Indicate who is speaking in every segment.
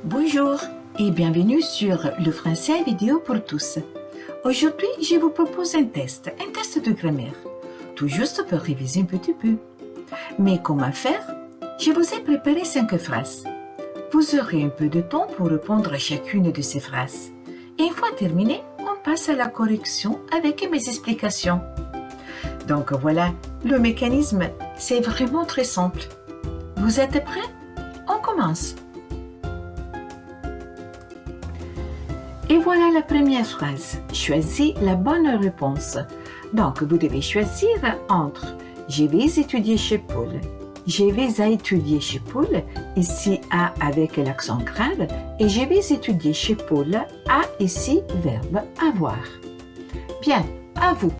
Speaker 1: Bonjour et bienvenue sur le français vidéo pour tous. Aujourd'hui, je vous propose un test de grammaire, tout juste pour réviser un petit peu. Mais comment faire? Je vous ai préparé 5 phrases. Vous aurez un peu de temps pour répondre à chacune de ces phrases. Et une fois terminé, on passe à la correction avec mes explications. Donc voilà, le mécanisme, c'est vraiment très simple. Vous êtes prêts? On commence. Et voilà la première phrase. Choisis la bonne réponse. Donc, vous devez choisir entre « Je vais étudier chez Paul »,« Je vais à étudier chez Paul », ici « à » avec l'accent grave, et « Je vais étudier chez Paul », « à » ici, verbe « avoir ». Bien, à vous.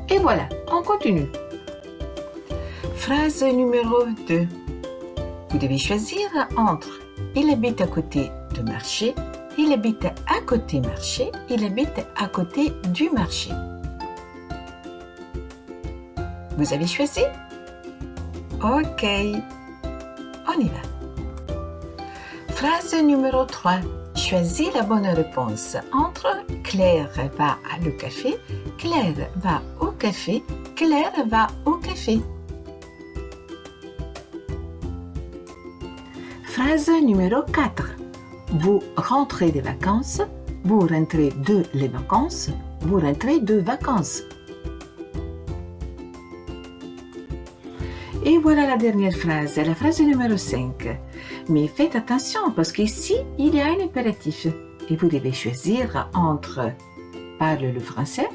Speaker 1: Et voilà, on continue. Phrase numéro 2. Vous devez choisir entre « Il habite à côté du marché », « Il habite à côté marché », « Il habite à côté du marché ». Vous avez choisi? Ok, on y va. Phrase numéro 3. Choisis la bonne réponse entre « Claire va au café »,« Claire va au café »,« Claire va au café ». Phrase numéro 4. Vous rentrez des vacances, vous rentrez de les vacances, vous rentrez de vacances. Et voilà la dernière phrase, la phrase numéro 5. Mais faites attention parce qu'ici, il y a un impératif et vous devez choisir entre parle le français,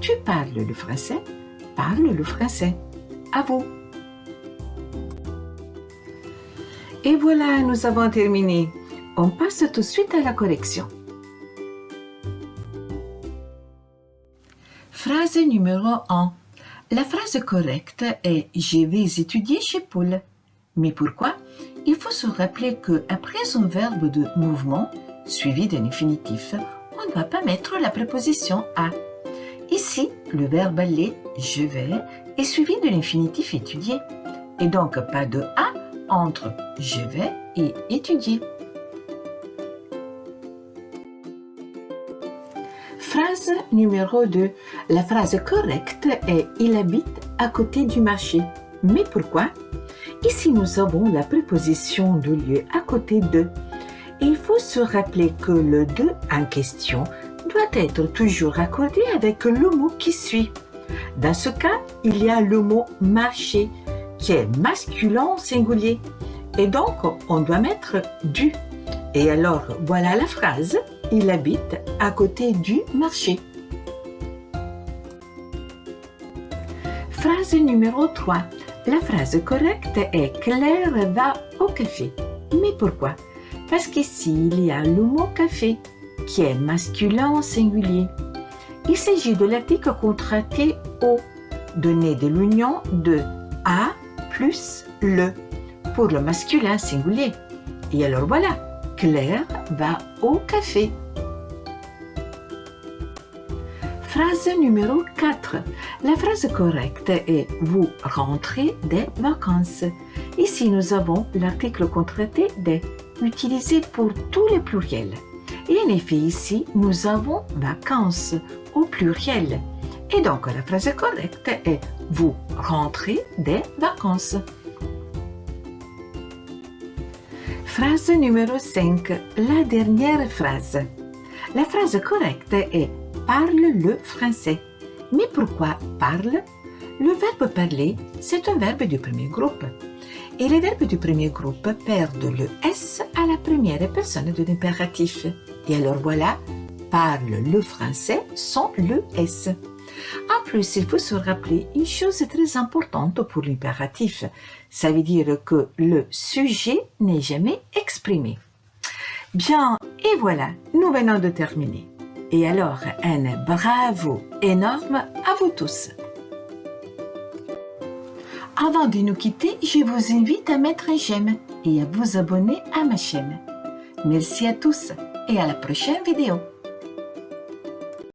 Speaker 1: tu parles le français, parle le français. À vous. Et voilà, nous avons terminé. On passe tout de suite à la correction. Phrase numéro 1. La phrase correcte est « Je vais étudier chez Paul ». Mais pourquoi? Il faut se rappeler qu'après un verbe de mouvement, suivi d'un infinitif, on ne doit pas mettre la préposition « à ». Ici, le verbe aller, « je vais » est suivi de l'infinitif « étudier ». Et donc, pas de « à » entre « je vais » et « étudier ». Phrase numéro 2. La phrase correcte est « Il habite à côté du marché ». Mais pourquoi? Ici, nous avons la préposition de lieu à côté de. Et il faut se rappeler que le « de » en question doit être toujours accordé avec le mot qui suit. Dans ce cas, il y a le mot « marché » qui est masculin singulier. Et donc, on doit mettre « du ». Et alors, voilà la phrase « Il habite à côté du marché ». Phrase numéro 3. La phrase correcte est « Claire va au café ». Mais pourquoi? Parce qu'ici, il y a le mot « café » qui est masculin singulier. Il s'agit de l'article contracté « au », donné de l'union de « à » plus « le » pour le masculin singulier. Et alors voilà. Claire va au café. Phrase numéro 4. La phrase correcte est « Vous rentrez des vacances ». Ici, nous avons l'article contracté « des » utilisé pour tous les pluriels. Et en effet, ici, nous avons « vacances » au pluriel. Et donc, la phrase correcte est « Vous rentrez des vacances ». Phrase numéro 5, la dernière phrase. La phrase correcte est « Parle le français ». Mais pourquoi « parle » Le verbe « parler », c'est un verbe du premier groupe. Et les verbes du premier groupe perdent le « s » à la première personne de l'impératif. Et alors voilà, « parle le français » sans le « s ». En plus, il faut se rappeler une chose très importante pour l'impératif. Ça veut dire que le sujet n'est jamais exprimé. Bien, et voilà, nous venons de terminer. Et alors, un bravo énorme à vous tous. Avant de nous quitter, je vous invite à mettre un j'aime et à vous abonner à ma chaîne. Merci à tous et à la prochaine vidéo.